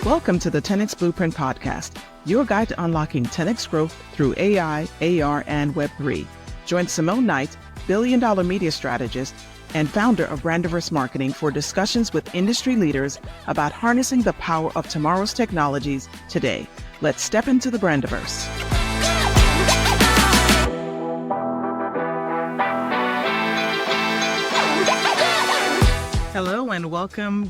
Welcome to the 10X Blueprint Podcast, your guide to unlocking 10X growth through AI, AR, and Web3. Join Simone Knight, billion-dollar media strategist and founder of Brandiverse Marketing, for discussions with industry leaders about harnessing the power of tomorrow's technologies today. Let's step into the Brandiverse. Hello and welcome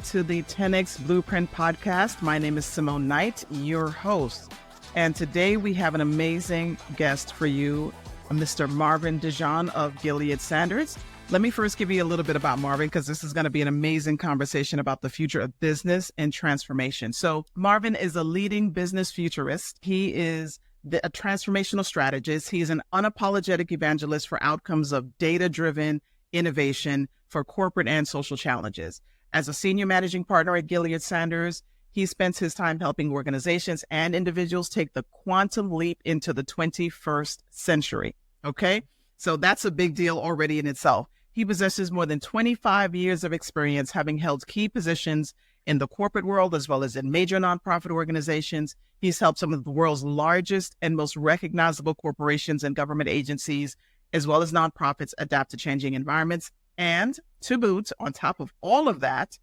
to the 10X Blueprint Podcast. My name is Simone Knight, your host. And today we have an amazing guest for you, Mr. Marvin Dejean of Gilead Sanders. Let me first give you a little bit about Marvin, because this is going to be an amazing conversation about the future of business and transformation. So Marvin is a leading business futurist. He is a transformational strategist. He's an unapologetic evangelist for outcomes of data-driven innovation for corporate and social challenges. As a senior managing partner at Gilead Sanders, he spends his time helping organizations and individuals take the quantum leap into the 21st century. Okay? So that's a big deal already in itself. He possesses more than 25 years of experience, having held key positions in the corporate world as well as in major nonprofit organizations. He's helped some of the world's largest and most recognizable corporations and government agencies, as well as nonprofits, adapt to changing environments. And to boot, on top of all of that,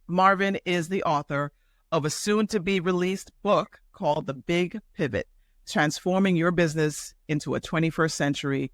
Marvin is the author of a soon-to-be-released book called The Big Pivot, Transforming Your Business into a 21st Century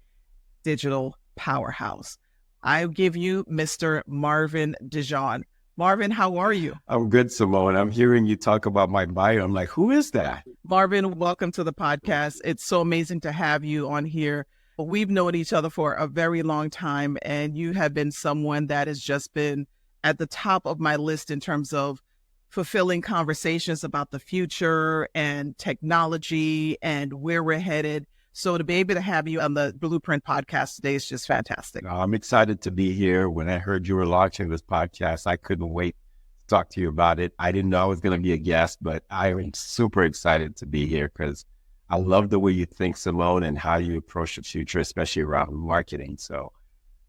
Digital Powerhouse. I give you Mr. Marvin Dejean. Marvin, how are you? I'm good, Simone. I'm hearing you talk about my bio. I'm like, who is that? Marvin, welcome to the podcast. It's so amazing to have you on here. We've known each other for a very long time, and you have been someone that has just been at the top of my list in terms of fulfilling conversations about the future and technology and where we're headed. So to be able to have you on the Blueprint Podcast today is just fantastic. I'm excited to be here. When I heard you were launching this podcast, I couldn't wait to talk to you about it. I didn't know I was going to be a guest, but I am super excited to be here because I love the way you think, Simone, and how you approach the future, especially around marketing. So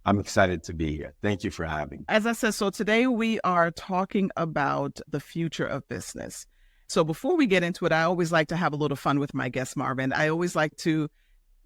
I'm excited to be here. Thank you for having me. As I said, so today we are talking about the future of business. So before we get into it, I always like to have a little fun with my guest, Marvin. I always like to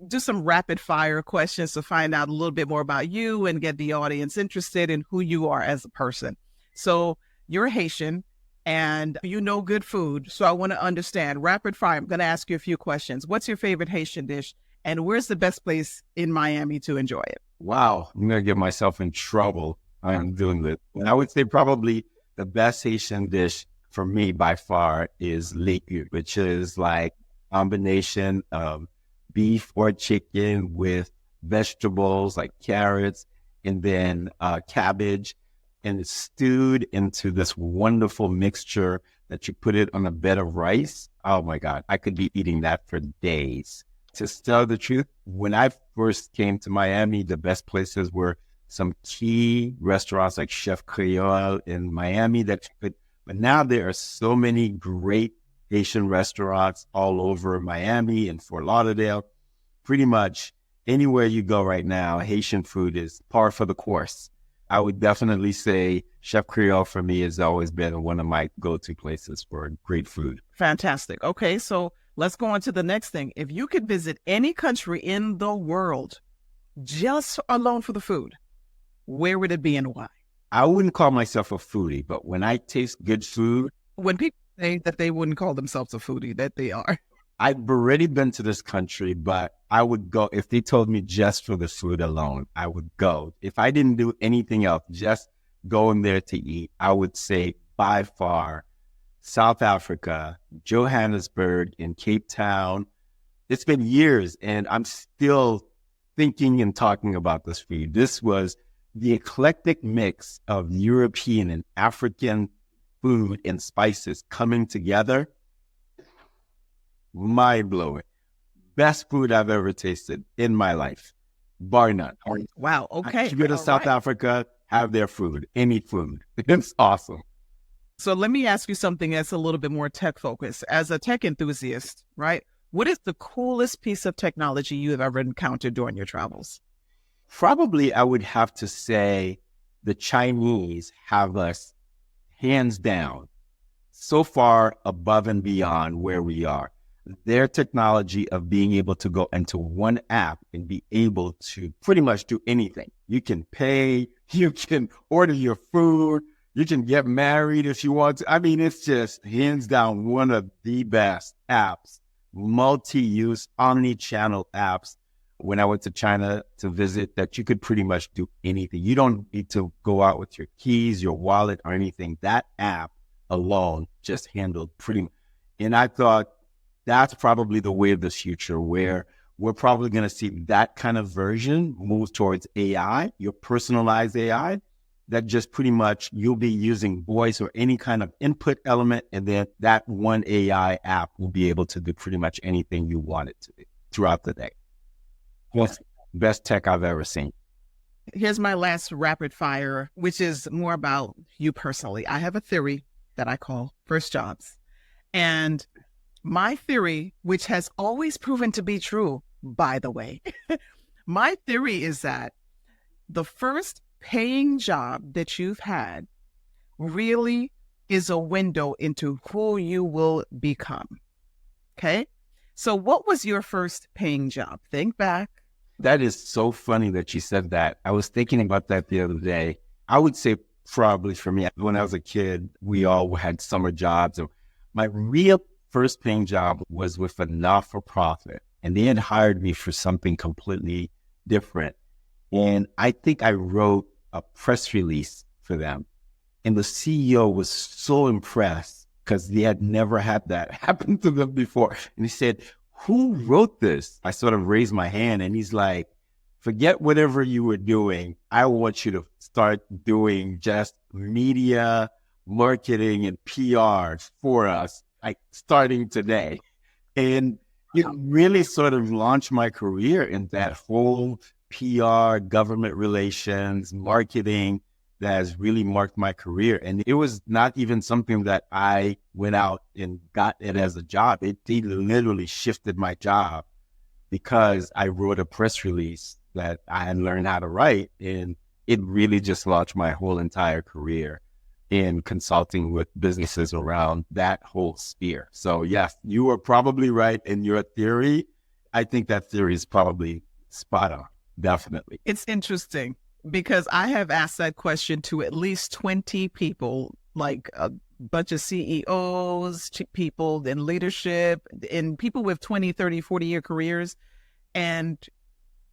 do some rapid fire questions to find out a little bit more about you and get the audience interested in who you are as a person. So you're Haitian and you know good food. So I want to understand, rapid fire, I'm going to ask you a few questions. What's your favorite Haitian dish? And where's the best place in Miami to enjoy it? Wow, I'm going to get myself in trouble. I'm doing this. And I would say probably the best Haitian dish for me by far is legume, which is like a combination of beef or chicken with vegetables like carrots and then cabbage, and it's stewed into this wonderful mixture that you put it on a bed of rice. Oh my God, I could be eating that for days. To tell the truth, when I first came to Miami, the best places were some key restaurants like Chef Creole in Miami that you could, but now there are so many great Haitian restaurants all over Miami and Fort Lauderdale. Pretty much anywhere you go right now, Haitian food is par for the course. I would definitely say Chef Creole for me has always been one of my go-to places for great food. Fantastic. Okay, so let's go on to the next thing. If you could visit any country in the world just alone for the food, where would it be and why? I wouldn't call myself a foodie, but when I taste good food... When people say that they wouldn't call themselves a foodie, that they are. I've already been to this country, but I would go, if they told me just for the food alone, I would go. If I didn't do anything else, just going there to eat, I would say by far South Africa, Johannesburg, and Cape Town. It's been years and I'm still thinking and talking about this food. This was the eclectic mix of European and African food and spices coming together. Mind-blowing. Best food I've ever tasted in my life, bar none. Wow, okay. You go to South Africa, have their food, any food. It's awesome. So let me ask you something that's a little bit more tech-focused. As a tech enthusiast, right, what is the coolest piece of technology you have ever encountered during your travels? Probably I would have to say the Chinese have us hands down so far above and beyond where we are. Their technology of being able to go into one app and be able to pretty much do anything. You can pay, you can order your food, you can get married if you want to. I mean, it's just hands down one of the best apps, multi-use, omni-channel apps. When I went to China to visit, that you could pretty much do anything. You don't need to go out with your keys, your wallet, or anything. That app alone just handled pretty much. And I thought that's probably the way of the future, where we're probably going to see that kind of version move towards AI, your personalized AI, that just pretty much you'll be using voice or any kind of input element, and then that one AI app will be able to do pretty much anything you want it to do throughout the day. Best tech I've ever seen. Here's my last rapid fire, which is more about you personally. I have a theory that I call first jobs. And my theory, which has always proven to be true, by the way, my theory is that the first paying job that you've had really is a window into who you will become. Okay? So what was your first paying job? Think back. That is so funny that you said that. I was thinking about that the other day. I would say probably for me, when I was a kid, we all had summer jobs. And my real first paying job was with a not-for-profit, and they had hired me for something completely different. And I think I wrote a press release for them. And the CEO was so impressed because they had never had that happen to them before. And he said, "Who wrote this?" I sort of raised my hand, and he's like, "Forget whatever you were doing. I want you to start doing just media, marketing, and PR for us, like starting today." And it really sort of launched my career in that whole PR, government relations, marketing that has really marked my career. And it was not even something that I went out and got it as a job. It literally shifted my job because I wrote a press release that I had learned how to write, and it really just launched my whole entire career in consulting with businesses around that whole sphere. So yes, you are probably right in your theory. I think that theory is probably spot on, definitely. It's interesting because I have asked that question to at least 20 people, like a bunch of CEOs, people in leadership, and people with 20, 30, 40-year careers. And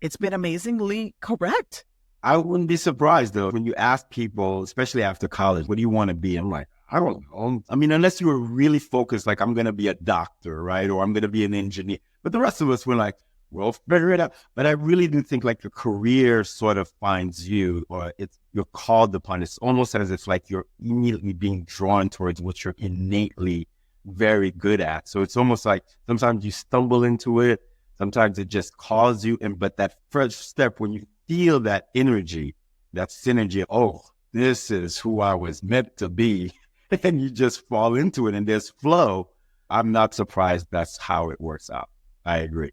it's been amazingly correct. I wouldn't be surprised, though, when you ask people, especially after college, what do you want to be? I'm like, I don't know. I mean, unless you were really focused, like I'm going to be a doctor, right? Or I'm going to be an engineer. But the rest of us were like, we'll figure it out. But I really do think like the career sort of finds you, or you're called upon. It's almost as if like you're immediately being drawn towards what you're innately very good at. So it's almost like sometimes you stumble into it. Sometimes it just calls you. But that first step, when you feel that energy, that synergy, oh, this is who I was meant to be, and you just fall into it and there's flow, I'm not surprised that's how it works out. I agree.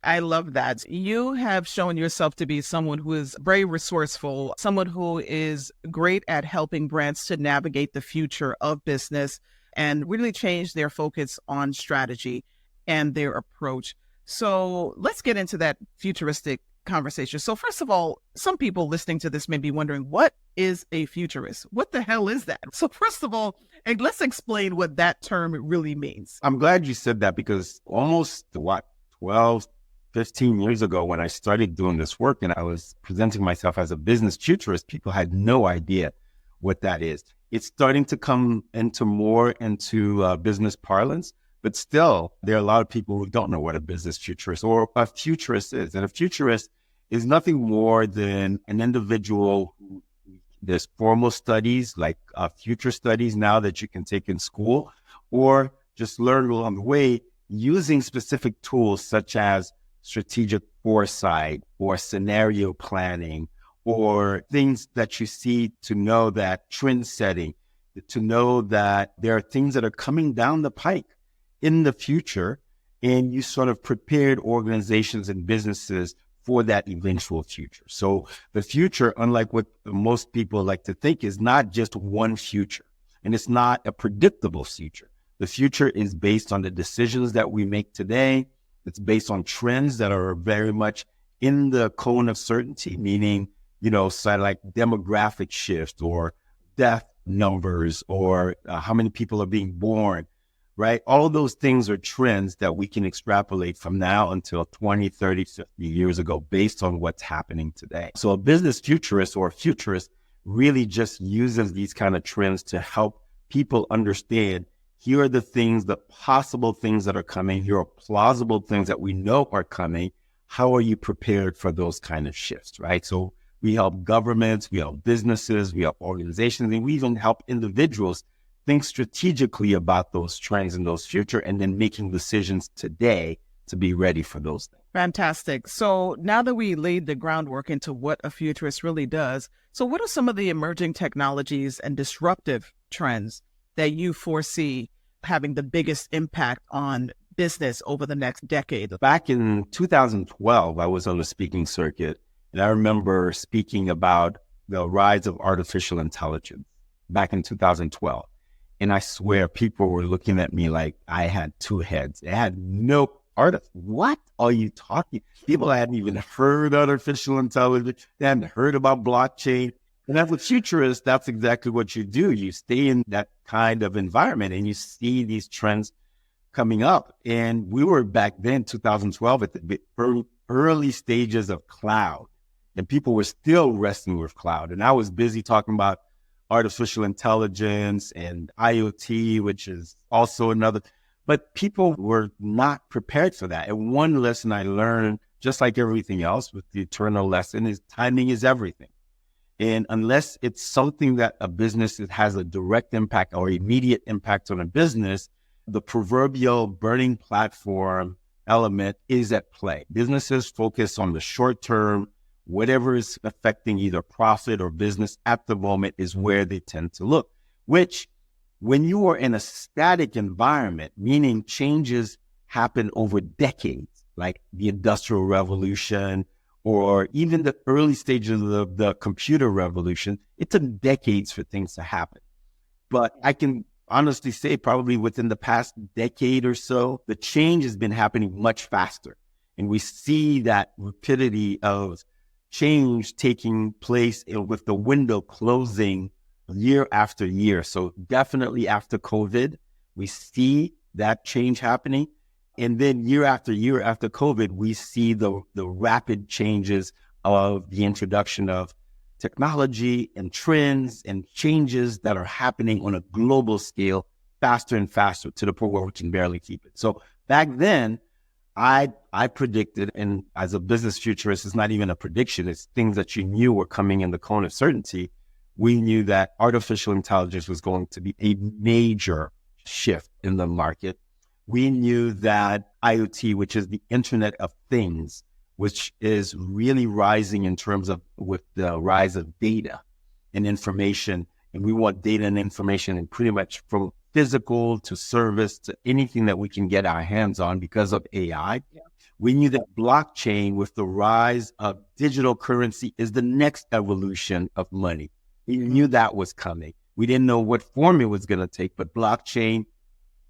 I love that. You have shown yourself to be someone who is very resourceful, someone who is great at helping brands to navigate the future of business and really change their focus on strategy and their approach. So let's get into that futuristic conversation. So first of all, some people listening to this may be wondering, what is a futurist? What the hell is that? So first of all, and let's explain what that term really means. I'm glad you said that because almost 12, 15 years ago when I started doing this work and I was presenting myself as a business futurist, people had no idea what that is. It's starting to come more into business parlance, but still there are a lot of people who don't know what a business futurist or a futurist is. And a futurist is nothing more than an individual. There's formal studies like future studies now that you can take in school, or just learn along the way using specific tools such as strategic foresight or scenario planning, or things that you see to know that trend setting, to know that there are things that are coming down the pike in the future, and you sort of prepared organizations and businesses for that eventual future. So the future, unlike what most people like to think, is not just one future. and it's not a predictable future. The future is based on the decisions that we make today. It's based on trends that are very much in the cone of certainty, meaning, sort of like demographic shift or death numbers or how many people are being born, right? All of those things are trends that we can extrapolate from now until 20, 30, 50 years ago based on what's happening today. So a business futurist or a futurist really just uses these kind of trends to help people understand, here are the things, the possible things that are coming. Here are plausible things that we know are coming. How are you prepared for those kind of shifts, right? So we help governments, we help businesses, we help organizations, and we even help individuals think strategically about those trends and those future, and then making decisions today to be ready for those things. Fantastic. So now that we laid the groundwork into what a futurist really does, so what are some of the emerging technologies and disruptive trends that you foresee having the biggest impact on business over the next decade? Back in 2012, I was on the speaking circuit, and I remember speaking about the rise of artificial intelligence back in 2012. And I swear people were looking at me like I had two heads. They had no what are you talking? People hadn't even heard artificial intelligence. They hadn't heard about blockchain. And as a futurist, that's exactly what you do. You stay in that kind of environment and you see these trends coming up. And we were back then, 2012, at the early stages of cloud. And people were still wrestling with cloud. And I was busy talking about artificial intelligence and IoT, which is also another. But people were not prepared for that. And one lesson I learned, just like everything else with the eternal lesson, is timing is everything. And unless it's something that a business has a direct impact or immediate impact on a business, the proverbial burning platform element is at play. Businesses focus on the short term. Whatever is affecting either profit or business at the moment is where they tend to look, which when you are in a static environment, meaning changes happen over decades, like the Industrial Revolution, or even the early stages of the computer revolution, it took decades for things to happen. But I can honestly say probably within the past decade or so, the change has been happening much faster. And we see that rapidity of change taking place with the window closing year after year. So definitely after COVID, we see that change happening. And then year after COVID, we see the rapid changes of the introduction of technology and trends and changes that are happening on a global scale faster and faster to the point where we can barely keep it. So back then, I predicted, and as a business futurist, it's not even a prediction, it's things that you knew were coming in the cone of certainty. We knew that artificial intelligence was going to be a major shift in the market. We knew that IoT, which is the Internet of Things, which is really rising in terms of with the rise of data and information. And we want data and information in pretty much from physical to service to anything that we can get our hands on because of AI. Yeah. We knew that blockchain with the rise of digital currency is the next evolution of money. We knew that was coming. We didn't know what form it was going to take, but blockchain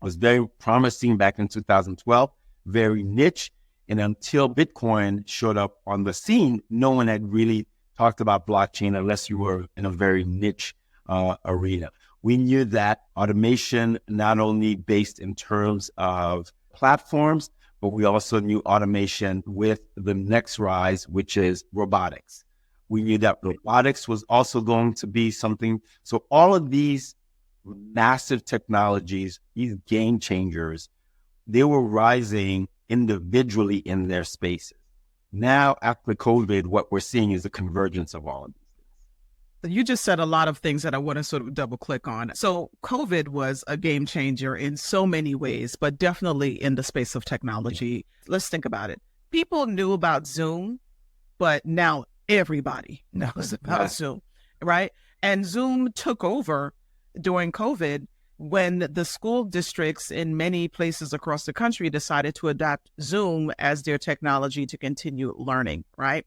was very promising back in 2012, very niche. And until Bitcoin showed up on the scene, no one had really talked about blockchain unless you were in a very niche arena. We knew that automation, not only based in terms of platforms, but we also knew automation with the next rise, which is robotics. We knew that robotics was also going to be something. So all of these massive technologies, these game changers, they were rising individually in their spaces. Now, after COVID, what we're seeing is a convergence of all of these. You just said a lot of things that I want to sort of double click on. So COVID was a game changer in so many ways, but definitely in the space of technology. Let's think about it. People knew about Zoom, but now everybody knows about Zoom, right? And Zoom took over during COVID when the school districts in many places across the country decided to adopt Zoom as their technology to continue learning, right?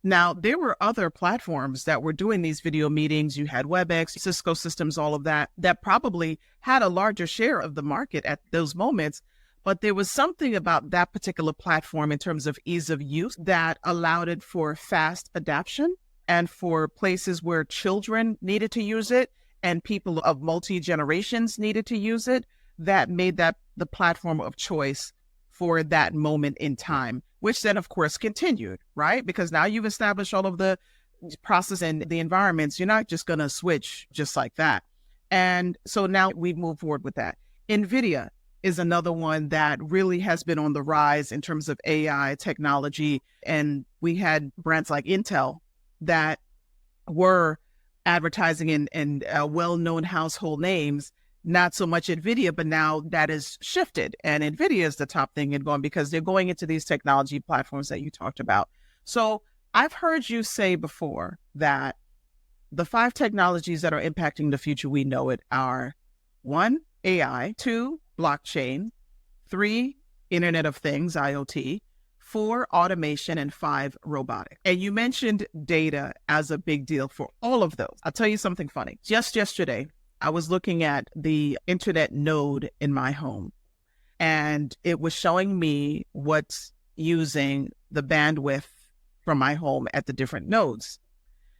Now, there were other platforms that were doing these video meetings. You had WebEx, Cisco Systems, all of that, that probably had a larger share of the market at those moments. But there was something about that particular platform in terms of ease of use that allowed it for fast adoption and for places where children needed to use it and people of multi-generations needed to use it, that made that the platform of choice for that moment in time, which then, of course, continued, right? Because now you've established all of the process and the environments. You're not just going to switch just like that. And so now we've moved forward with that. NVIDIA is another one that really has been on the rise in terms of AI technology. And we had brands like Intel that were advertising in well-known household names, not so much NVIDIA, but now that is shifted. And NVIDIA is the top thing and going because they're going into these technology platforms that you talked about. So I've heard you say before that the 5 technologies that are impacting the future, we know it, are 1, AI, 2, blockchain, 3, Internet of Things, IoT, 4, automation, and 5, robotics. And you mentioned data as a big deal for all of those. I'll tell you something funny. Just yesterday, I was looking at the internet node in my home, and it was showing me what's using the bandwidth from my home at the different nodes.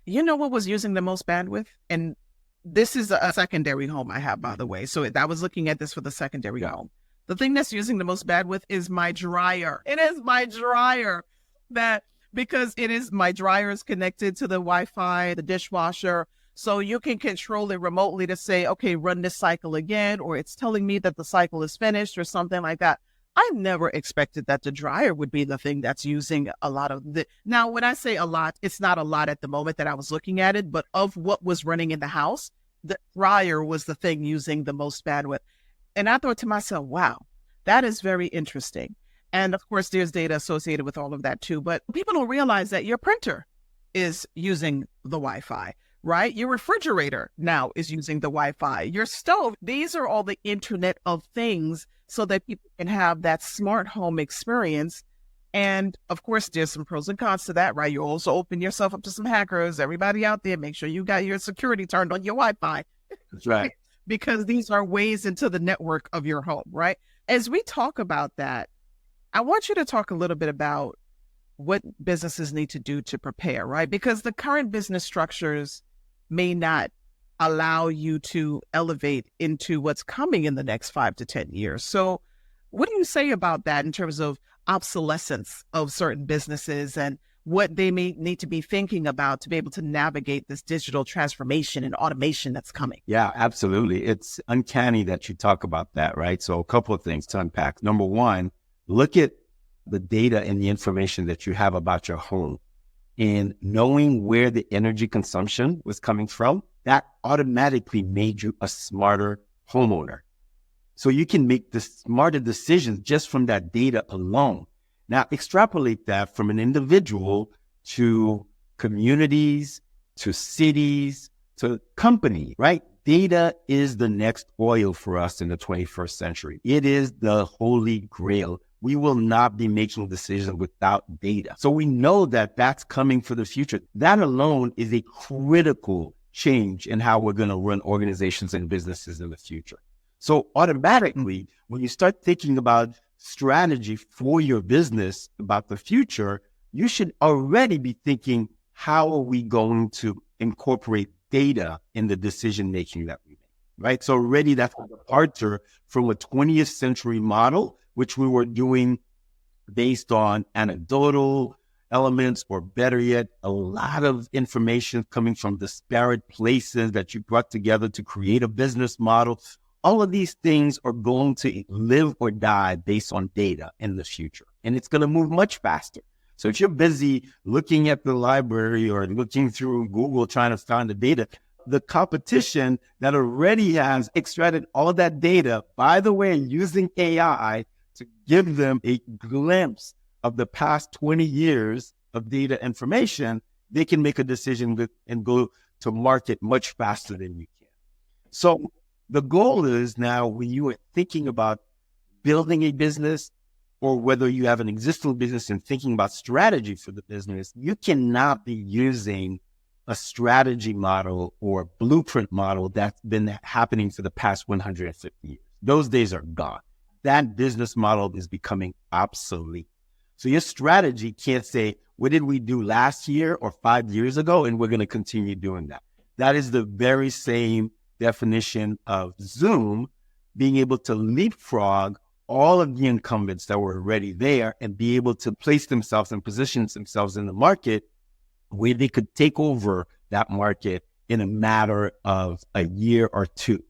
You know what was using the most bandwidth? And this is a secondary home I have, by the way. So I was looking at this for the secondary home. The thing that's using the most bandwidth is my dryer. It is my dryer because my dryer is connected to the Wi-Fi, the dishwasher. So you can control it remotely to say, okay, run this cycle again, or it's telling me that the cycle is finished or something like that. I never expected that the dryer would be the thing that's using a lot of the. Now, when I say a lot, it's not a lot at the moment that I was looking at it, but of what was running in the house, the dryer was the thing using the most bandwidth. And I thought to myself, wow, that is very interesting. And of course, there's data associated with all of that too, but people don't realize that your printer is using the Wi-Fi, right? Your refrigerator now is using the Wi-Fi, your stove. These are all the Internet of Things so that people can have that smart home experience. And of course, there's some pros and cons to that, right? You also open yourself up to some hackers. Everybody out there, make sure you got your security turned on your Wi-Fi. That's right. Because these are ways into the network of your home, right? As we talk about that, I want you to talk a little bit about what businesses need to do to prepare, right? Because the current business structures may not allow you to elevate into what's coming in the next 5 to 10 years. So what do you say about that in terms of obsolescence of certain businesses and what they may need to be thinking about to be able to navigate this digital transformation and automation that's coming? Yeah, absolutely. It's uncanny that you talk about that, right? So a couple of things to unpack. Number one, look at the data and the information that you have about your home. And knowing where the energy consumption was coming from, that automatically made you a smarter homeowner. So you can make the smarter decisions just from that data alone. Now, extrapolate that from an individual to communities, to cities, to company, right? Data is the next oil for us in the 21st century. It is the holy grail. We will not be making decisions without data. So we know that that's coming for the future. That alone is a critical change in how we're going to run organizations and businesses in the future. So automatically, when you start thinking about strategy for your business about the future, you should already be thinking, how are we going to incorporate data in the decision-making that we make, right? So already that's a departure from a 20th century model, which we were doing based on anecdotal elements, or better yet, a lot of information coming from disparate places that you brought together to create a business model. All of these things are going to live or die based on data in the future, and it's going to move much faster. So if you're busy looking at the library or looking through Google trying to find the data, the competition that already has extracted all of that data, by the way, using AI to give them a glimpse of the past 20 years of data information, they can make a decision and go to market much faster than you can. So the goal is now, when you are thinking about building a business or whether you have an existing business and thinking about strategy for the business, you cannot be using a strategy model or blueprint model that's been happening for the past 150 years. Those days are gone. That business model is becoming obsolete. So your strategy can't say, what did we do last year or 5 years ago? And we're going to continue doing that. That is the very same definition of Zoom being able to leapfrog all of the incumbents that were already there and be able to place themselves and position themselves in the market where they could take over that market in a matter of a year or two,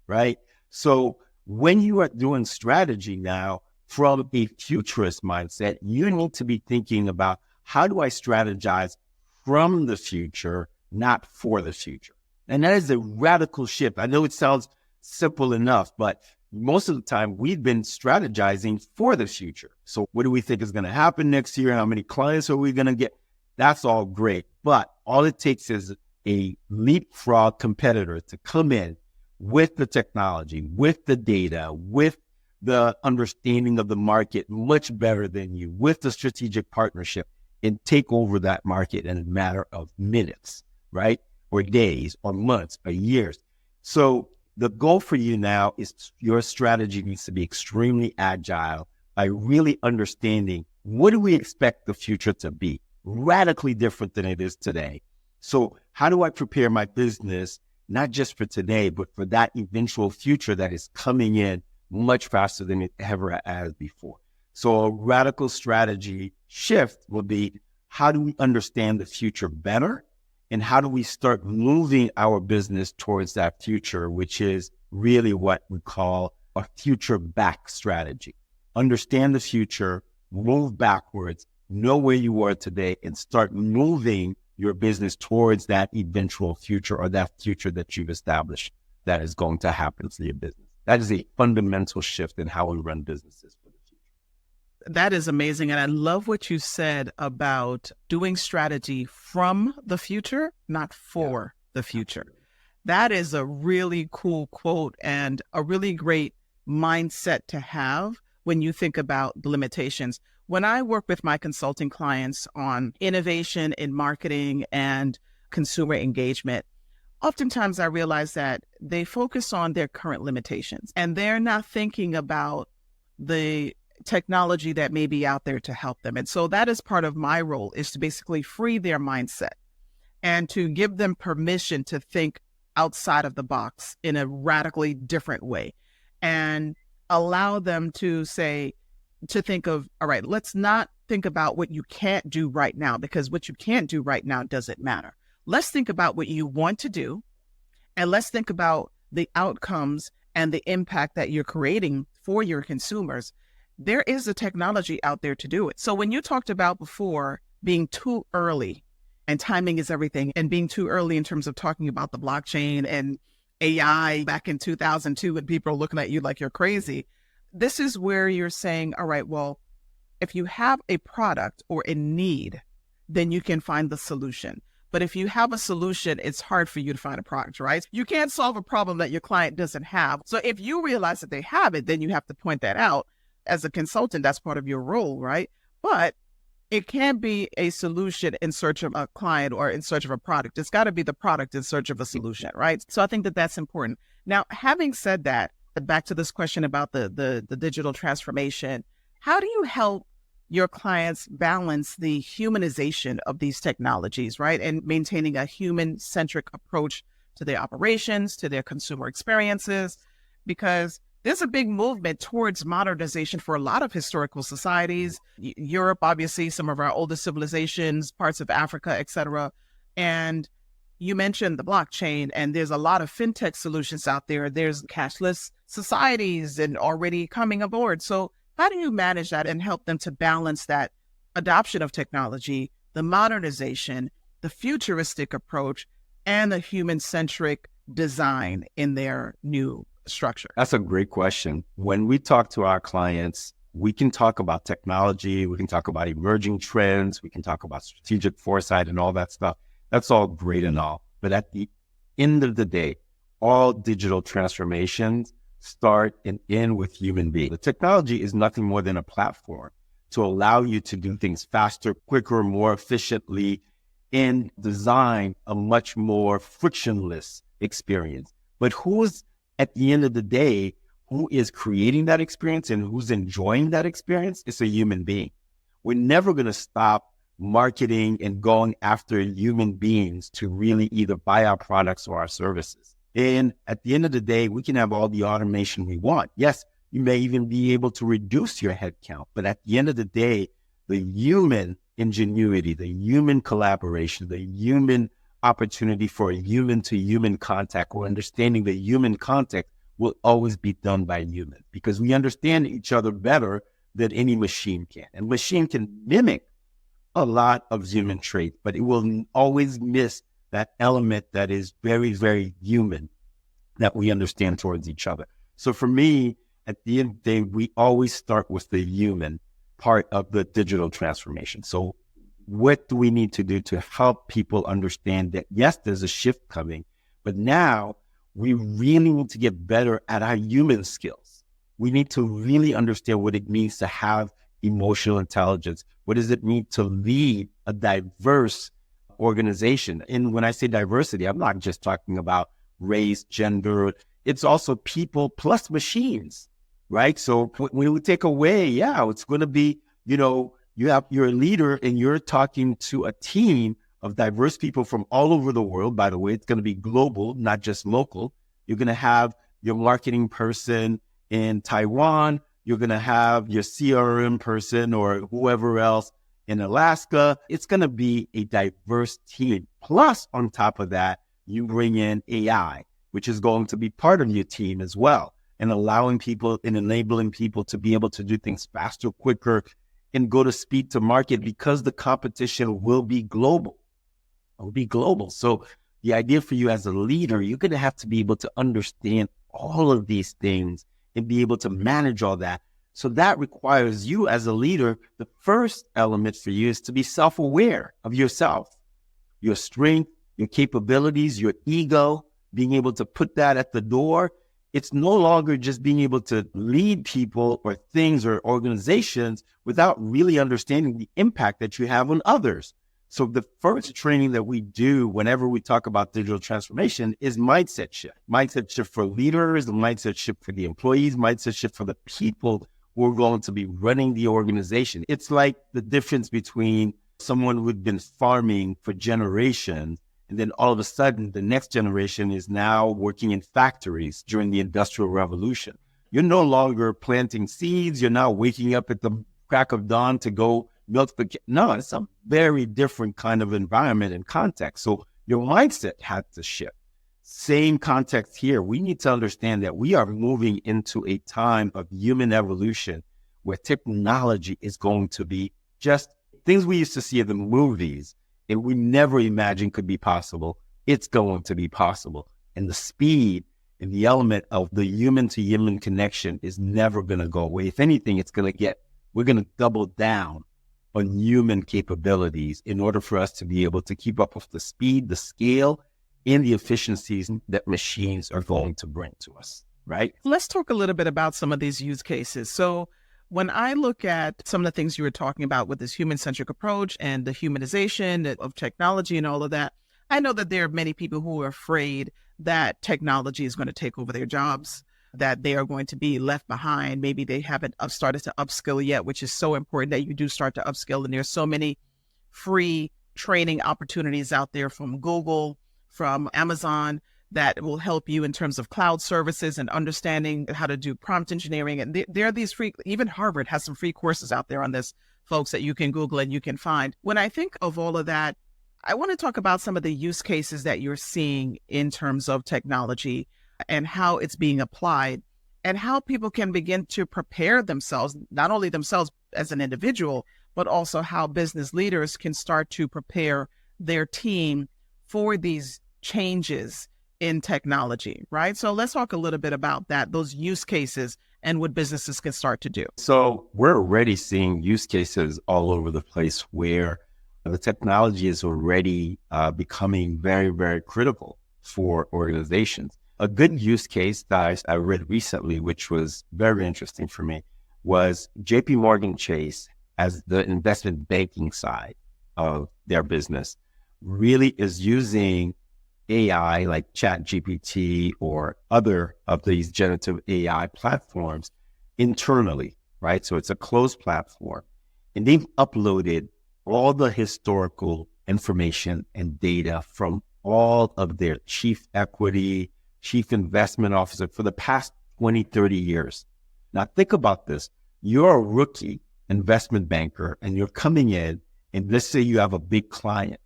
right? So when you are doing strategy now from a futurist mindset, you need to be thinking about, how do I strategize from the future, not for the future? And that is a radical shift. I know it sounds simple enough, but most of the time we've been strategizing for the future. So what do we think is going to happen next year? How many clients are we going to get? That's all great. But all it takes is a leapfrog competitor to come in with the technology, with the data, with the understanding of the market much better than you, with the strategic partnership, and take over that market in a matter of minutes, right? Or days, or months, or years. So the goal for you now is your strategy needs to be extremely agile by really understanding, what do we expect the future to be? Radically different than it is today. So how do I prepare my business, not just for today, but for that eventual future that is coming in much faster than it ever has before? So a radical strategy shift will be, how do we understand the future better? And how do we start moving our business towards that future, which is really what we call a future back strategy. Understand the future, move backwards, know where you are today, and start moving your business towards that eventual future, or that future that you've established that is going to happen for your business. That is a fundamental shift in how we run businesses for the future. That is amazing. And I love what you said about doing strategy from the future, not for the future. That is a really cool quote and a really great mindset to have when you think about the limitations. When I work with my consulting clients on innovation in marketing and consumer engagement, oftentimes I realize that they focus on their current limitations and they're not thinking about the technology that may be out there to help them. And so that is part of my role, is to basically free their mindset and to give them permission to think outside of the box in a radically different way, and allow them to think of, all right, let's not think about what you can't do right now, because what you can't do right now doesn't matter. Let's think about what you want to do, and let's think about the outcomes and the impact that you're creating for your consumers. There is a technology out there to do it. So when you talked about before being too early, and timing is everything, and being too early in terms of talking about the blockchain and AI back in 2002, when people are looking at you like you're crazy, this is where you're saying, all right, well, if you have a product or a need, then you can find the solution. But if you have a solution, it's hard for you to find a product, right? You can't solve a problem that your client doesn't have. So if you realize that they have it, then you have to point that out. As a consultant, that's part of your role, right? But it can't be a solution in search of a client or in search of a product. It's got to be the product in search of a solution, right? So I think that that's important. Now, having said that, back to this question about the digital transformation, how do you help your clients balance the humanization of these technologies, right? And maintaining a human-centric approach to their operations, to their consumer experiences, because there's a big movement towards modernization for a lot of historical societies. Europe, obviously, some of our oldest civilizations, parts of Africa, et cetera. And you mentioned the blockchain, and there's a lot of fintech solutions out there. There's cashless societies and already coming aboard. So how do you manage that and help them to balance that adoption of technology, the modernization, the futuristic approach, and the human-centric design in their new structure? That's a great question. When we talk to our clients, we can talk about technology, we can talk about emerging trends, we can talk about strategic foresight and all that stuff. That's all great and all. But at the end of the day, all digital transformations start and end with human beings. The technology is nothing more than a platform to allow you to do things faster, quicker, more efficiently, and design a much more frictionless experience. But who's, at the end of the day, who is creating that experience and who's enjoying that experience? It's a human being. We're never going to stop marketing and going after human beings to really either buy our products or our services. And at the end of the day, we can have all the automation we want. Yes, you may even be able to reduce your headcount, but at the end of the day, the human ingenuity, the human collaboration, the human opportunity for a human-to-human contact or understanding the human context will always be done by humans because we understand each other better than any machine can. And machine can mimic a lot of human traits, but it will always miss that element that is very, very human that we understand towards each other. So for me, at the end of the day, we always start with the human part of the digital transformation. So what do we need to do to help people understand that, yes, there's a shift coming, but now we really need to get better at our human skills. We need to really understand what it means to have emotional intelligence. What does it mean to lead a diverse organization? And when I say diversity, I'm not just talking about race, gender. It's also people plus machines, right? So when we take away, it's going to be, you're a leader and you're talking to a team of diverse people from all over the world. By the way, it's going to be global, not just local. You're going to have your marketing person in Taiwan. You're going to have your CRM person or whoever else in Alaska. It's going to be a diverse team. Plus, on top of that, you bring in AI, which is going to be part of your team as well, and allowing people and enabling people to be able to do things faster, quicker, and go to speed to market because the competition will be global. It will be global. So the idea for you as a leader, you're going to have to be able to understand all of these things and be able to manage all that. So that requires you as a leader, the first element for you is to be self-aware of yourself, your strength, your capabilities, your ego, being able to put that at the door. It's no longer just being able to lead people or things or organizations without really understanding the impact that you have on others. So the first training that we do whenever we talk about digital transformation is mindset shift. Mindset shift for leaders, the mindset shift for the employees, mindset shift for the people who are going to be running the organization. It's like the difference between someone who'd been farming for generations, and then all of a sudden the next generation is now working in factories during the Industrial Revolution. You're no longer planting seeds. You're now waking up at the crack of dawn to go milk the kid. No, it's a very different kind of environment and context. So your mindset had to shift. Same context here. We need to understand that we are moving into a time of human evolution where technology is going to be just things we used to see in the movies and we never imagined could be possible. It's going to be possible. And the speed and the element of the human to human connection is never going to go away. If anything, we're going to double down on human capabilities in order for us to be able to keep up with the speed, the scale, and the efficiencies that machines are going to bring to us, right? Let's talk a little bit about some of these use cases. So when I look at some of the things you were talking about with this human-centric approach and the humanization of technology and all of that, I know that there are many people who are afraid that technology is going to take over their jobs, that they are going to be left behind. Maybe they haven't started to upskill yet, which is so important that you do start to upskill. And there's so many free training opportunities out there from Google, from Amazon, that will help you in terms of cloud services and understanding how to do prompt engineering. And there are these free, even Harvard has some free courses out there on this, folks, that you can Google and you can find. When I think of all of that, I want to talk about some of the use cases that you're seeing in terms of technology and how it's being applied and how people can begin to prepare themselves, not only themselves as an individual, but also how business leaders can start to prepare their team for these changes in technology, right? So let's talk a little bit about that, those use cases and what businesses can start to do. So we're already seeing use cases all over the place where the technology is already becoming very, very critical for organizations. A good use case that I read recently, which was very interesting for me, was JP Morgan Chase, as the investment banking side of their business, really is using AI like ChatGPT or other of these generative AI platforms internally, right? So it's a closed platform, and they've uploaded all the historical information and data from all of their chief equity, chief investment officer for the past 20, 30 years. Now think about this. You're a rookie investment banker and you're coming in, and let's say you have a big client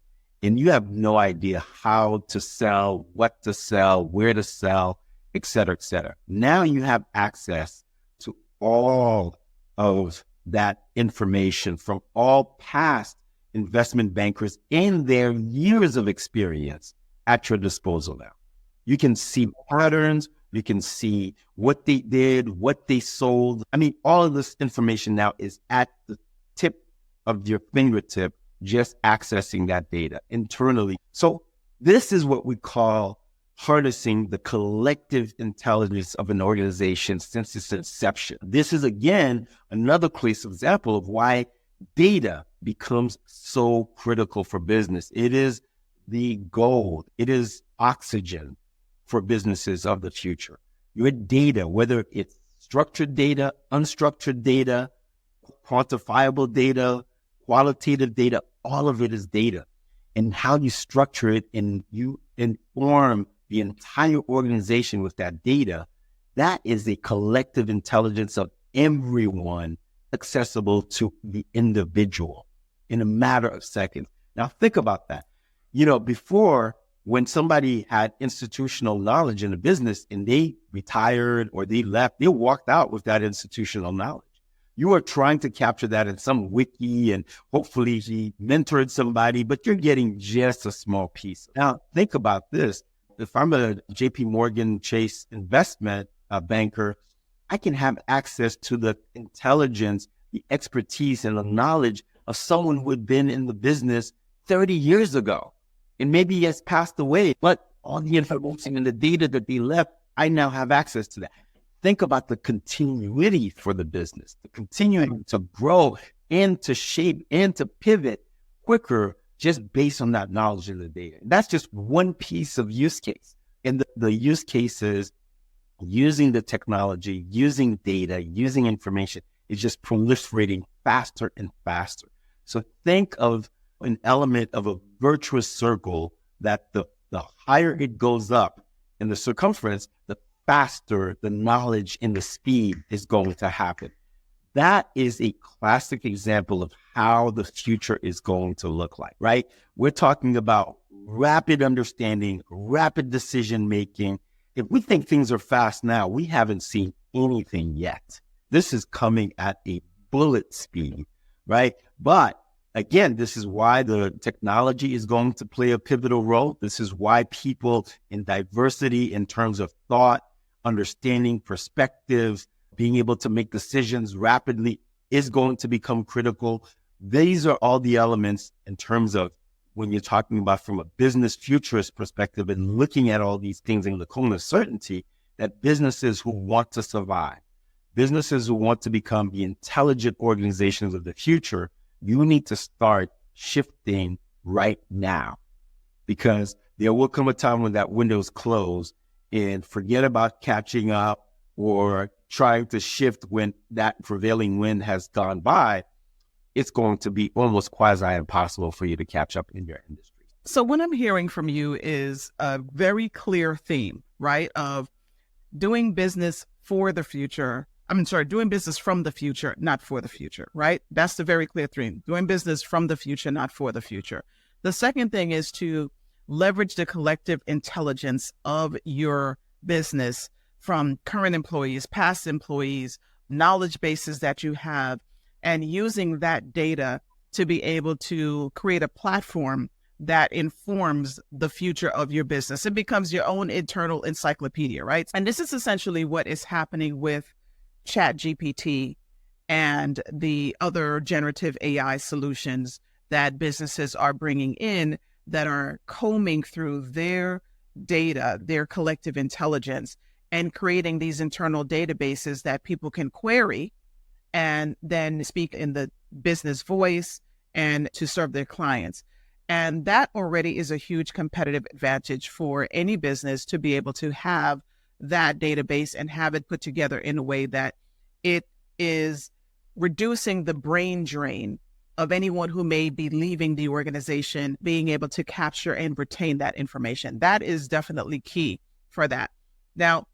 and you have no idea how to sell, what to sell, where to sell, et cetera, et cetera. Now you have access to all of that information from all past investment bankers and their years of experience at your disposal now. You can see patterns, you can see what they did, what they sold. I mean, all of this information now is at the tip of your fingertip, just accessing that data internally. So this is what we call harnessing the collective intelligence of an organization since its inception. This is, again, another case example of why data becomes so critical for business. It is the gold. It is oxygen for businesses of the future. Your data, whether it's structured data, unstructured data, quantifiable data, qualitative data, all of it is data. And how you structure it and you inform the entire organization with that data, that is the collective intelligence of everyone accessible to the individual in a matter of seconds. Now think about that. You know, before, when somebody had institutional knowledge in a business and they retired or they left, they walked out with that institutional knowledge. You are trying to capture that in some wiki and hopefully he mentored somebody, but you're getting just a small piece. Now think about this. If I'm a JP Morgan Chase investment banker, I can have access to the intelligence, the expertise, and the knowledge of someone who had been in the business 30 years ago. And maybe he has passed away, but all the information and the data that they left, I now have access to that. Think about the continuity for the business, the continuing to grow and to shape and to pivot quicker just based on that knowledge and the data. That's just one piece of use case. And the use case is using the technology, using data, using information is just proliferating faster and faster. So think of an element of a virtuous circle that the higher it goes up in the circumference, the faster the knowledge and the speed is going to happen. That is a classic example of how the future is going to look like, right? We're talking about rapid understanding, rapid decision-making. If we think things are fast now, we haven't seen anything yet. This is coming at a bullet speed, right? But again, this is why the technology is going to play a pivotal role. This is why people in diversity in terms of thought, understanding, perspectives, being able to make decisions rapidly is going to become critical. These are all the elements in terms of when you're talking about from a business futurist perspective and looking at all these things in the cone of certainty, that businesses who want to survive, businesses who want to become the intelligent organizations of the future, you need to start shifting right now, because there will come a time when that window is closed, and forget about catching up or trying to shift when that prevailing wind has gone by. It's going to be almost quasi impossible for you to catch up in your industry. So what I'm hearing from you is a very clear theme, right? Of doing business for the future. Doing business from the future, not for the future, right? That's the very clear theme. Doing business from the future, not for the future. The second thing is to leverage the collective intelligence of your business from current employees, past employees, knowledge bases that you have, and using that data to be able to create a platform that informs the future of your business. It becomes your own internal encyclopedia, right? And this is essentially what is happening with ChatGPT and the other generative AI solutions that businesses are bringing in that are combing through their data, their collective intelligence, and creating these internal databases that people can query and then speak in the business voice and to serve their clients. And that already is a huge competitive advantage for any business to be able to have that database and have it put together in a way that it is reducing the brain drain of anyone who may be leaving the organization, being able to capture and retain that information. That is definitely key for that. Now,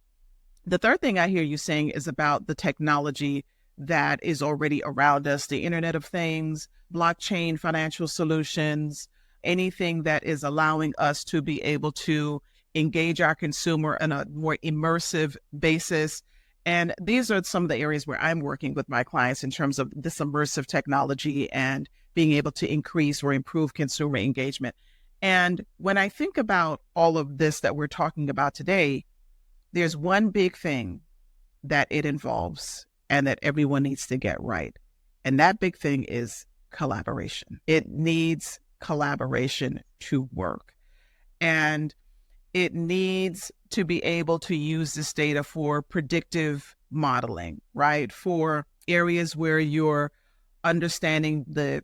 the third thing I hear you saying is about the technology that is already around us, the Internet of Things, blockchain, financial solutions, anything that is allowing us to be able to engage our consumer on a more immersive basis. And these are some of the areas where I'm working with my clients in terms of this immersive technology and being able to increase or improve consumer engagement. And when I think about all of this that we're talking about today, there's one big thing that it involves and that everyone needs to get right. And that big thing is collaboration. It needs collaboration to work. And it needs to be able to use this data for predictive modeling, right? For areas where you're understanding the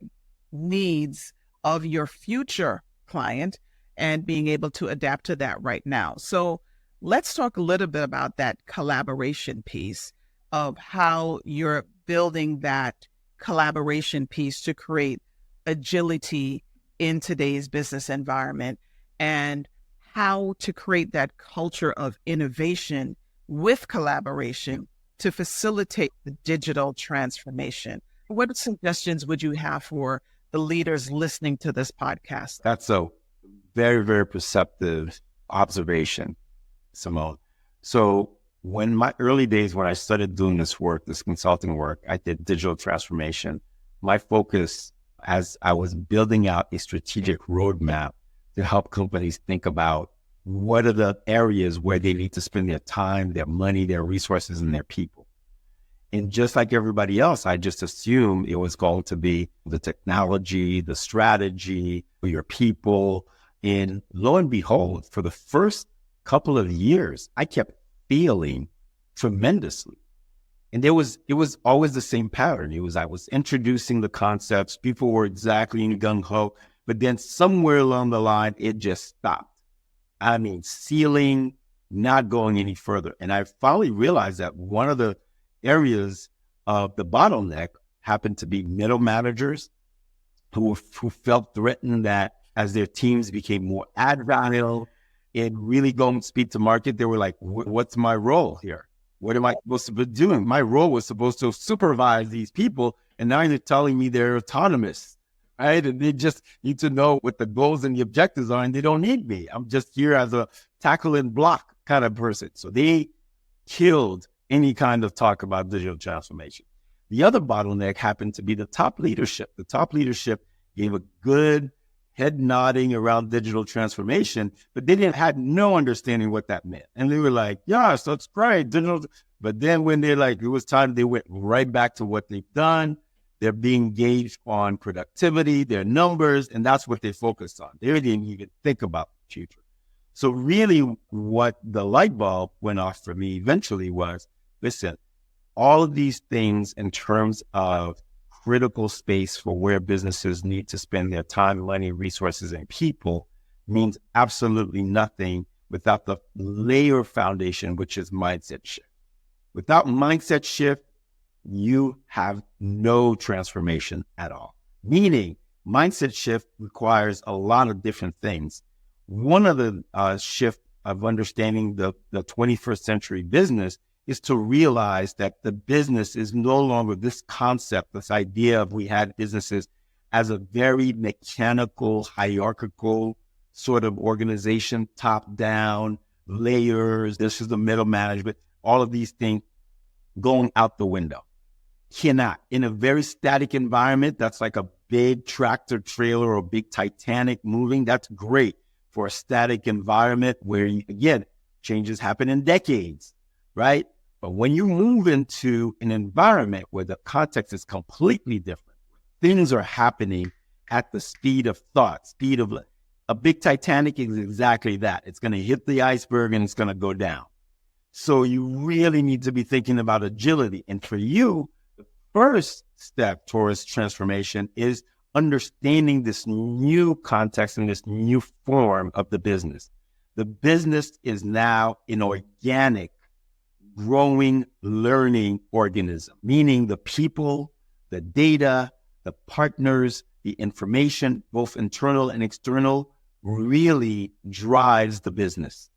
needs of your future client and being able to adapt to that right now. So let's talk a little bit about that collaboration piece of how you're building that collaboration piece to create agility in today's business environment and how to create that culture of innovation with collaboration to facilitate the digital transformation. What suggestions would you have for the leaders listening to this podcast? That's a very, very perceptive observation, Simone. So when my early days, when I started doing this work, this consulting work, I did digital transformation. My focus as I was building out a strategic roadmap to help companies think about what are the areas where they need to spend their time, their money, their resources, and their people. And just like everybody else, I just assumed it was going to be the technology, the strategy, your people. And lo and behold, for the first couple of years, I kept failing tremendously. And it was always the same pattern. I was introducing the concepts, people were exactly in gung-ho, but then somewhere along the line, it just stopped. I mean, ceiling, not going any further. And I finally realized that one of the areas of the bottleneck happened to be middle managers who felt threatened that as their teams became more agile and really going speed to market, they were like, what's my role here? What am I supposed to be doing? My role was supposed to supervise these people, and now you're telling me they're autonomous, right? And they just need to know what the goals and the objectives are, and they don't need me. I'm just here as a tackle and block kind of person. So they killed any kind of talk about digital transformation. The other bottleneck happened to be the top leadership. The top leadership gave a good head nodding around digital transformation, but they had no understanding what that meant. And they were like, yeah, so it's great, digital. But then when they're like, it was time, they went right back to what they've done. They're being engaged on productivity, their numbers, and that's what they focused on. They didn't even think about the future. So really what the light bulb went off for me eventually was, listen, all of these things in terms of critical space for where businesses need to spend their time, money, resources, and people means absolutely nothing without the layer foundation, which is mindset shift. Without mindset shift, you have no transformation at all. Meaning, mindset shift requires a lot of different things. One of the shift of understanding the 21st century business is to realize that the business is no longer this concept, this idea of we had businesses as a very mechanical, hierarchical sort of organization, top down, layers, this is the middle management, all of these things going out the window. Cannot. In a very static environment, that's like a big tractor trailer or a big Titanic moving, that's great for a static environment where, again, changes happen in decades, right? But when you move into an environment where the context is completely different, things are happening at the speed of thought, speed of A big Titanic is exactly that. It's going to hit the iceberg and it's going to go down. So you really need to be thinking about agility. And for you, the first step towards transformation is understanding this new context and this new form of the business. The business is now an organic, growing, learning organism, meaning the people, the data, the partners, the information, both internal and external, really drives the business.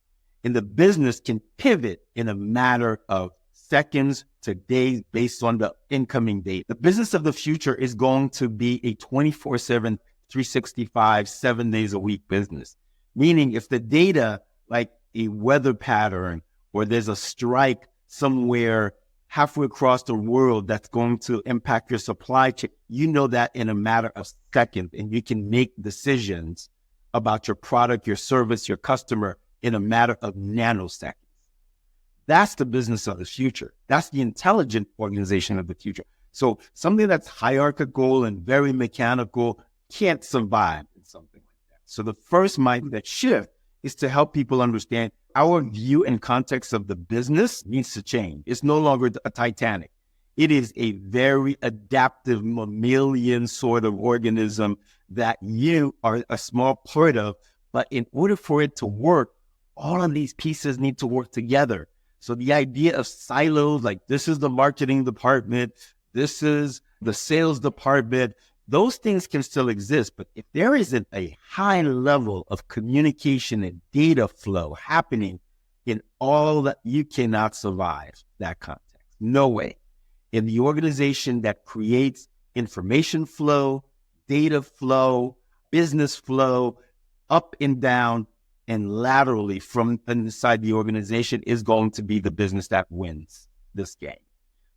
And the business can pivot in a matter of seconds to days based on the incoming data. The business of the future is going to be a 24/7, 365, 7 days a week business. Meaning if the data, like a weather pattern, or there's a strike somewhere halfway across the world that's going to impact your supply chain, you know that in a matter of seconds, and you can make decisions about your product, your service, your customer in a matter of nanoseconds. That's the business of the future. That's the intelligent organization of the future. So something that's hierarchical and very mechanical can't survive in something like that. So the first mindset shift is to help people understand our view and context of the business needs to change. It's no longer a Titanic. It is a very adaptive mammalian sort of organism that you are a small part of. But in order for it to work, all of these pieces need to work together. So the idea of silos, like this is the marketing department, this is the sales department, those things can still exist. But if there isn't a high level of communication and data flow happening in all that, you cannot survive that context. No way. In the organization that creates information flow, data flow, business flow, up and down and laterally from inside the organization is going to be the business that wins this game.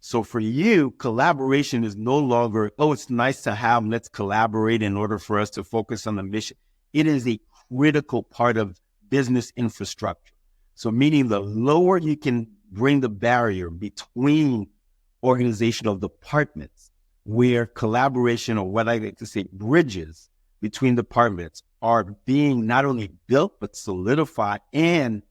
So for you, collaboration is no longer, oh, it's nice to have, let's collaborate in order for us to focus on the mission. It is a critical part of business infrastructure. So meaning the lower you can bring the barrier between organizational departments, where collaboration, or what I like to say, bridges between departments are being not only built, but solidified and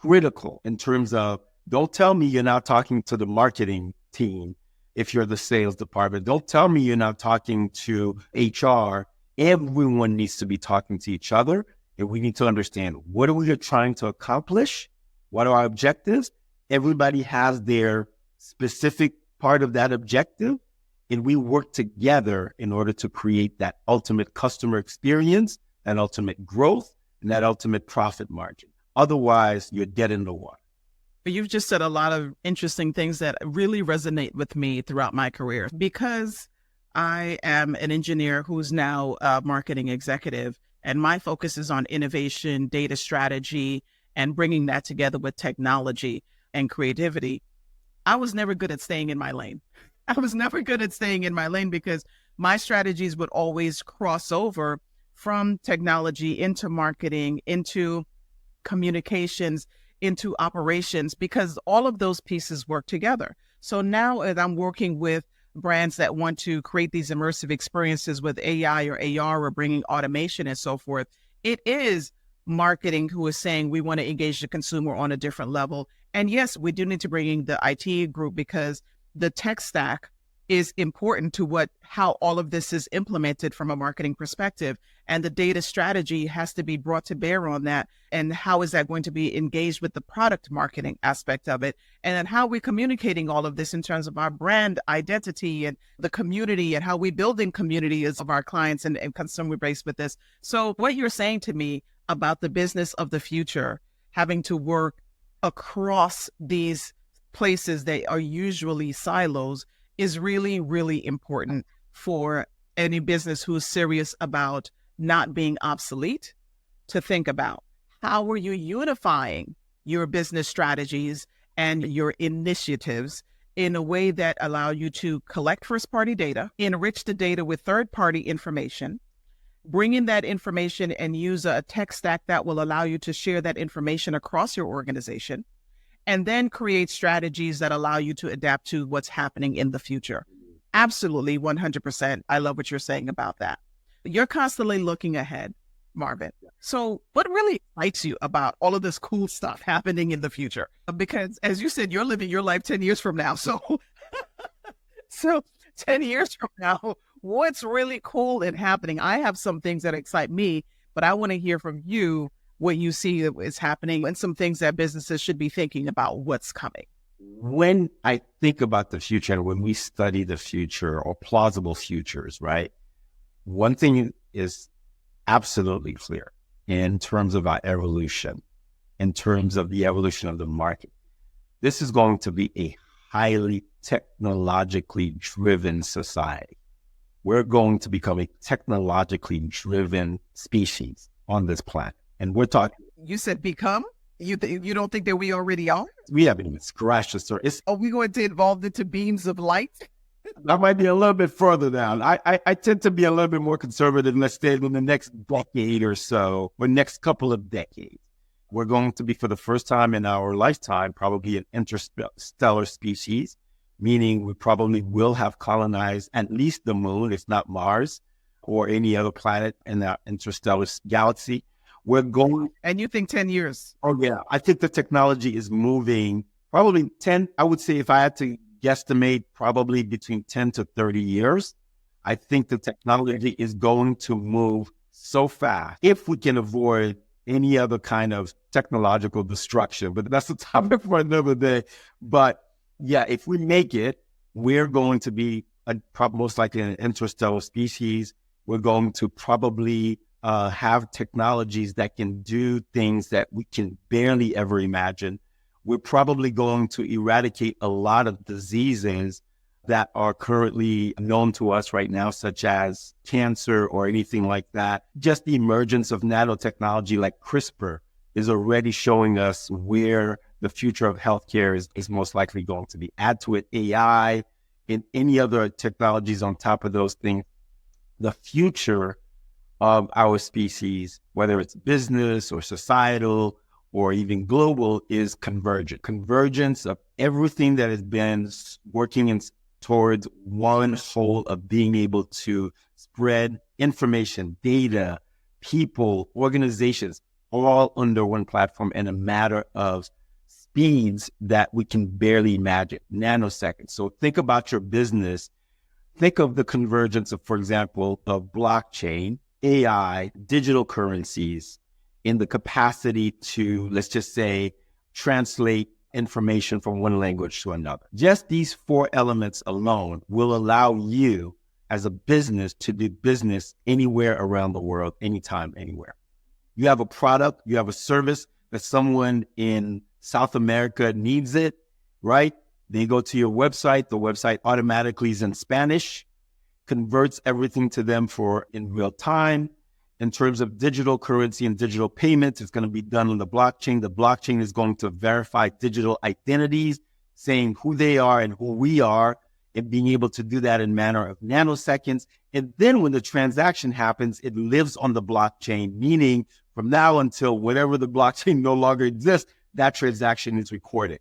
critical in terms of, don't tell me you're not talking to the marketing team if you're the sales department. Don't tell me you're not talking to HR. Everyone needs to be talking to each other, and we need to understand what are we trying to accomplish? What are our objectives? Everybody has their specific part of that objective, and we work together in order to create that ultimate customer experience, that ultimate growth, and that ultimate profit margin. Otherwise, you're dead in the water. You've just said a lot of interesting things that really resonate with me throughout my career. Because I am an engineer who's now a marketing executive, and my focus is on innovation, data strategy, and bringing that together with technology and creativity. I was never good at staying in my lane. I was never good at staying in my lane because my strategies would always cross over from technology into marketing, into communications, into operations, because all of those pieces work together. So now as I'm working with brands that want to create these immersive experiences with AI or AR or bringing automation and so forth, it is marketing who is saying we want to engage the consumer on a different level. And yes, we do need to bring in the IT group because the tech stack is important to how all of this is implemented from a marketing perspective. And the data strategy has to be brought to bear on that. And how is that going to be engaged with the product marketing aspect of it? And then how are we communicating all of this in terms of our brand identity and the community and how we building communities of our clients and consumer base with this. So what you're saying to me about the business of the future, having to work across these places that are usually silos, is really, really important for any business who's serious about not being obsolete, to think about how are you unifying your business strategies and your initiatives in a way that allow you to collect first-party data, enrich the data with third-party information, bring in that information and use a tech stack that will allow you to share that information across your organization, and then create strategies that allow you to adapt to what's happening in the future. Absolutely, 100%. I love what you're saying about that. You're constantly looking ahead. Marvin. So what really excites you about all of this cool stuff happening in the future? Because as you said, you're living your life 10 years from now. So 10 years from now, what's really cool and happening? I have some things that excite me, but I want to hear from you what you see that is happening and some things that businesses should be thinking about what's coming. When I think about the future and when we study the future or plausible futures, right? One thing is absolutely clear in terms of our evolution, in terms of the evolution of the market. This is going to be a highly technologically driven society. We're going to become a technologically driven species on this planet. And we're talking... You said become? You don't think that we already are? We haven't even scratched the surface. Are we going to evolve into beams of light? That might be a little bit further down. I tend to be a little bit more conservative. Let's say in the next decade or so, or next couple of decades, we're going to be, for the first time in our lifetime, probably an interstellar species, meaning we probably will have colonized at least the moon, if not Mars, or any other planet in that interstellar galaxy. We're going... And you think 10 years? Oh, yeah. I think the technology is moving probably 10, I would say if I had to guesstimate, probably between 10 to 30 years. I think the technology is going to move so fast if we can avoid any other kind of technological destruction. But that's a topic for another day. But yeah, if we make it, we're going to be most likely an interstellar species. We're going to probably have technologies that can do things that we can barely ever imagine. We're probably going to eradicate a lot of diseases that are currently known to us right now, such as cancer or anything like that. Just the emergence of nanotechnology like CRISPR is already showing us where the future of healthcare is most likely going to be. Add to it AI and any other technologies on top of those things. The future of our species, whether it's business or societal or even global, is convergence. Convergence of everything that has been working towards one whole of being able to spread information, data, people, organizations, all under one platform in a matter of speeds that we can barely imagine, nanoseconds. So think about your business. Think of the convergence of, for example, of blockchain, AI, digital currencies, in the capacity to, let's just say, translate information from one language to another. Just these four elements alone will allow you as a business to do business anywhere around the world, anytime, anywhere. You have a product, you have a service that someone in South America needs it, right? They go to your website, the website automatically is in Spanish, converts everything to them in real time. In terms of digital currency and digital payments, it's going to be done on the blockchain. The blockchain is going to verify digital identities, saying who they are and who we are, and being able to do that in a manner of nanoseconds. And then when the transaction happens, it lives on the blockchain, meaning from now until whenever the blockchain no longer exists, that transaction is recorded.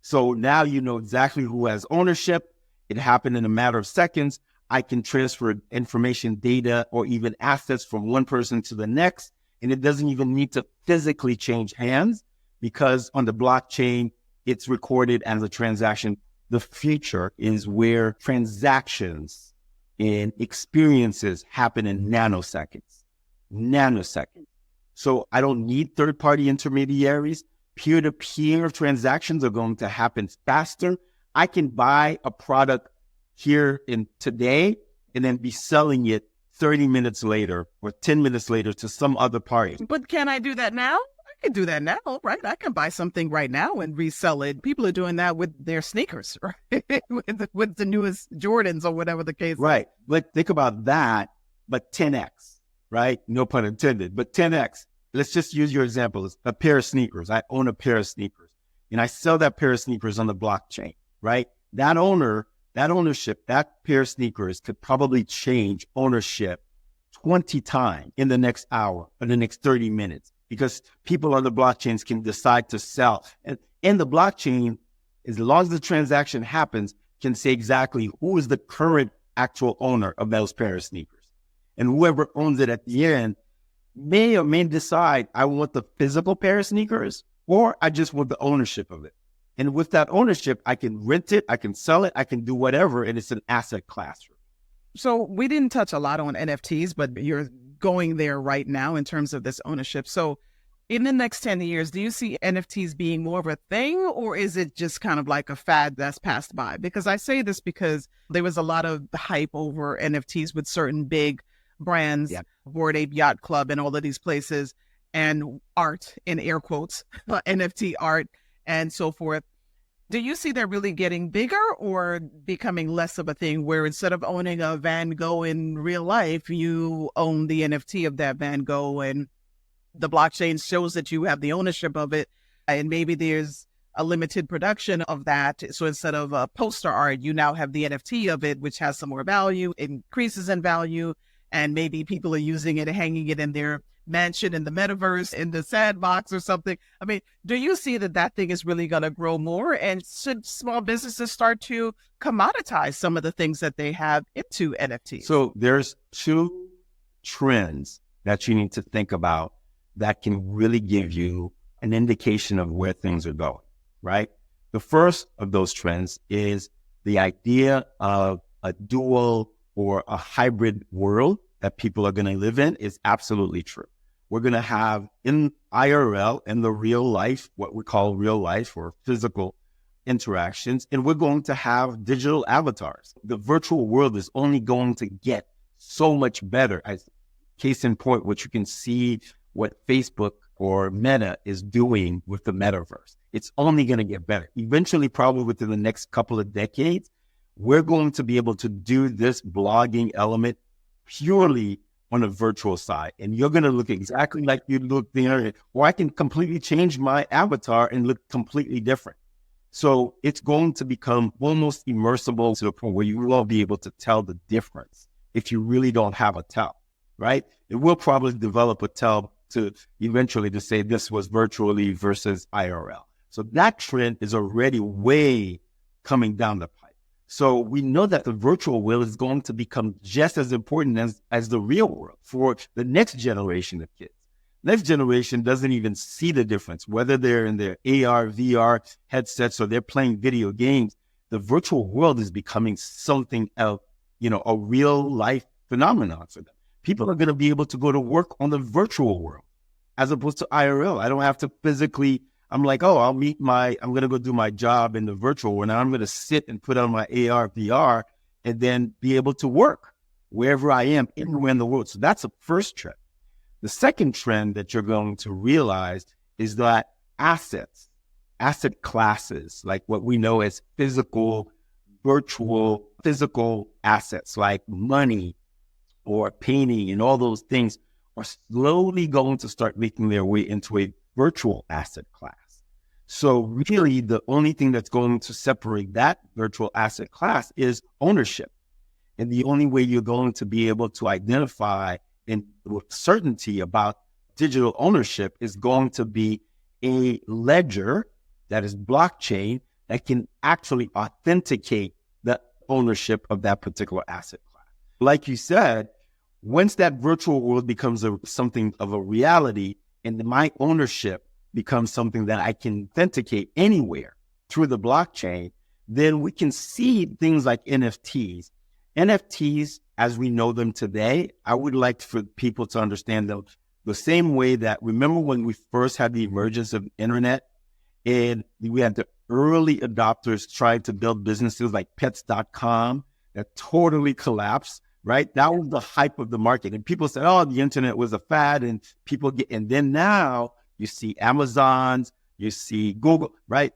So now you know exactly who has ownership. It happened in a matter of seconds. I can transfer information, data, or even assets from one person to the next. And it doesn't even need to physically change hands because on the blockchain, it's recorded as a transaction. The future is where transactions and experiences happen in nanoseconds. Nanoseconds. So I don't need third-party intermediaries. Peer-to-peer transactions are going to happen faster. I can buy a product here in today and then be selling it 30 minutes later or 10 minutes later to some other party. But can I do that now? I can do that now, right? I can buy something right now and resell it. People are doing that with their sneakers, right? with the newest Jordans or whatever the case. Right. But think about that, but 10x, right? No pun intended, but 10x. Let's just use your example. It's a pair of sneakers. I own a pair of sneakers and I sell that pair of sneakers on the blockchain, right? That ownership, that pair of sneakers could probably change ownership 20 times in the next hour or the next 30 minutes because people on the blockchains can decide to sell. And in the blockchain, as long as the transaction happens, can say exactly who is the current actual owner of those pair of sneakers. And whoever owns it at the end may or may decide I want the physical pair of sneakers or I just want the ownership of it. And with that ownership, I can rent it, I can sell it, I can do whatever, and it's an asset class. So we didn't touch a lot on NFTs, but you're going there right now in terms of this ownership. So in the next 10 years, do you see NFTs being more of a thing, or is it just kind of like a fad that's passed by? Because I say this because there was a lot of hype over NFTs with certain big brands, Bored Ape Yacht Club and all of these places, and art in air quotes, NFT art and so forth. Do you see that really getting bigger or becoming less of a thing where instead of owning a Van Gogh in real life, you own the NFT of that Van Gogh and the blockchain shows that you have the ownership of it, and maybe there's a limited production of that. So instead of a poster art, you now have the NFT of it, which has some more value, increases in value, and maybe people are using it, hanging it in their mansion in the metaverse, in the sandbox or something. I mean, do you see that that thing is really going to grow more? And should small businesses start to commoditize some of the things that they have into NFTs? So there's two trends that you need to think about that can really give you an indication of where things are going, right? The first of those trends is the idea of a dual or a hybrid world that people are going to live in is absolutely true. We're going to have in IRL, in the real life, what we call real life or physical interactions, and we're going to have digital avatars. The virtual world is only going to get so much better. As case in point, what you can see what Facebook or Meta is doing with the metaverse. It's only going to get better. Eventually, probably within the next couple of decades, we're going to be able to do this blogging element purely on a virtual side. And you're going to look exactly like you look there, or I can completely change my avatar and look completely different. So it's going to become almost immersible to the point where you will be able to tell the difference if you really don't have a tell, right? It will probably develop a tell to eventually to say this was virtually versus IRL. So that trend is already way coming down the pipe. So we know that the virtual world is going to become just as important as the real world for the next generation of kids. Next generation doesn't even see the difference, whether they're in their AR, VR headsets or they're playing video games. The virtual world is becoming something of, a real life phenomenon for them. People are going to be able to go to work on the virtual world as opposed to IRL. I don't have to physically, I'm like, oh, I'm going to go do my job in the virtual world. Now I'm going to sit and put on my AR, VR, and then be able to work wherever I am, anywhere in the world. So that's the first trend. The second trend that you're going to realize is that asset classes, like what we know as physical assets like money, or painting and all those things are slowly going to start making their way into a virtual asset class. So really the only thing that's going to separate that virtual asset class is ownership. And the only way you're going to be able to identify and with certainty about digital ownership is going to be a ledger that is blockchain that can actually authenticate the ownership of that particular asset class. Like you said, once that virtual world becomes something of a reality and my ownership becomes something that I can authenticate anywhere through the blockchain, then we can see things like NFTs. NFTs, as we know them today, I would like for people to understand them the same way that, remember when we first had the emergence of the internet and we had the early adopters trying to build businesses like pets.com that totally collapsed, right? That was the hype of the market. And people said, oh, the internet was a fad and and then now you see Amazon's, you see Google, right?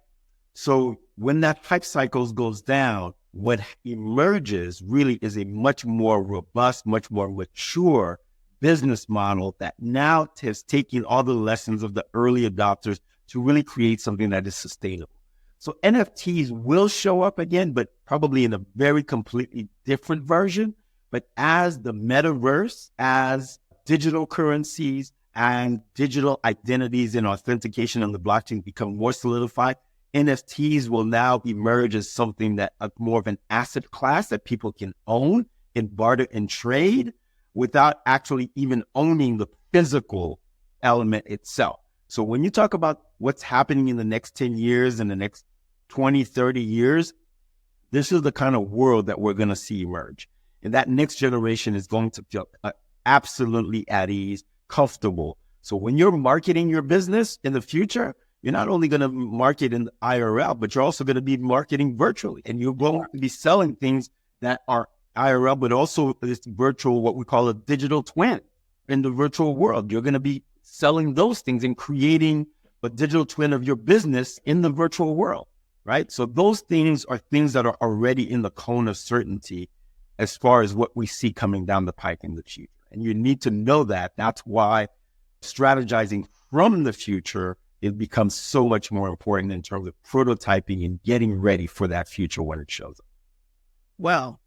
So when that hype cycle goes down, what emerges really is a much more robust, much more mature business model that now has taken all the lessons of the early adopters to really create something that is sustainable. So NFTs will show up again, but probably in a very completely different version. But as the metaverse, as digital currencies and digital identities and authentication on the blockchain become more solidified, NFTs will now emerge as something that more of an asset class that people can own and barter and trade, without actually even owning the physical element itself. So when you talk about what's happening in the next 10 years and the next 20, 30 years, this is the kind of world that we're going to see emerge. And that next generation is going to feel absolutely at ease, comfortable. So when you're marketing your business in the future, you're not only going to market in IRL, but you're also going to be marketing virtually. And you're going to be selling things that are IRL, but also this virtual, what we call a digital twin in the virtual world. You're going to be selling those things and creating a digital twin of your business in the virtual world, right? So those things are things that are already in the cone of certainty as far as what we see coming down the pike in the future. And you need to know that. That's why strategizing from the future, it becomes so much more important in terms of prototyping and getting ready for that future when it shows up. Well,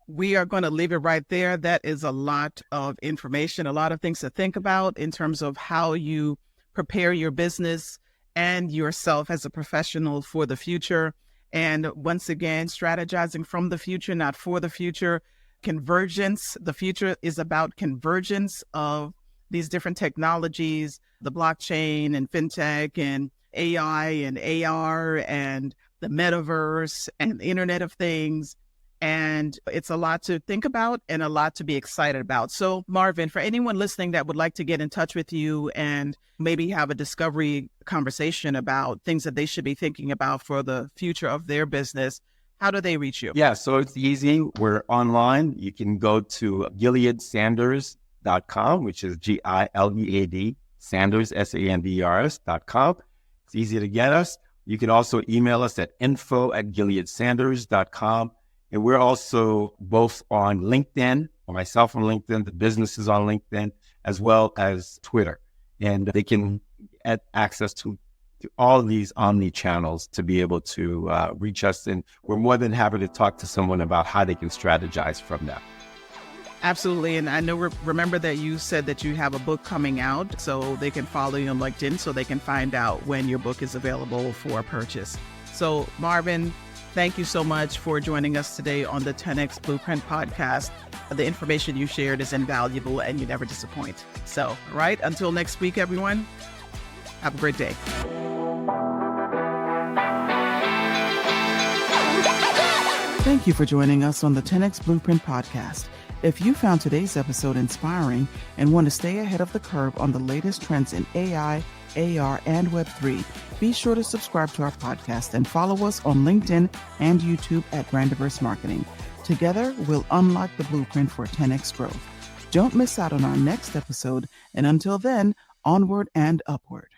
we are going to leave it right there. That is a lot of information, a lot of things to think about in terms of how you prepare your business and yourself as a professional for the future. And once again, strategizing from the future, not for the future. Convergence. The future is about convergence of these different technologies, the blockchain and fintech and AI and AR and the metaverse and the Internet of Things. And it's a lot to think about and a lot to be excited about. So Marvin, for anyone listening that would like to get in touch with you and maybe have a discovery conversation about things that they should be thinking about for the future of their business, how do they reach you? Yeah, so it's easy. We're online. You can go to GileadSanders.com, which is Gilead, Sanders, Sanders.com. It's easy to get us. You can also email us at info@GileadSanders.com. And we're also both on LinkedIn, or myself on LinkedIn, the business is on LinkedIn, as well as Twitter. And they can get access to all of these omni channels to be able to reach us. And we're more than happy to talk to someone about how they can strategize from that. Absolutely. And I know, remember that you said that you have a book coming out, so they can follow you on LinkedIn so they can find out when your book is available for purchase. So Marvin, thank you so much for joining us today on the 10X Blueprint podcast. The information you shared is invaluable and you never disappoint. So, all right, until next week, everyone, have a great day. Thank you for joining us on the 10X Blueprint podcast. If you found today's episode inspiring and want to stay ahead of the curve on the latest trends in AI, AR, and Web3, be sure to subscribe to our podcast and follow us on LinkedIn and YouTube at Brandiverse Marketing. Together, we'll unlock the blueprint for 10X growth. Don't miss out on our next episode, and until then, onward and upward.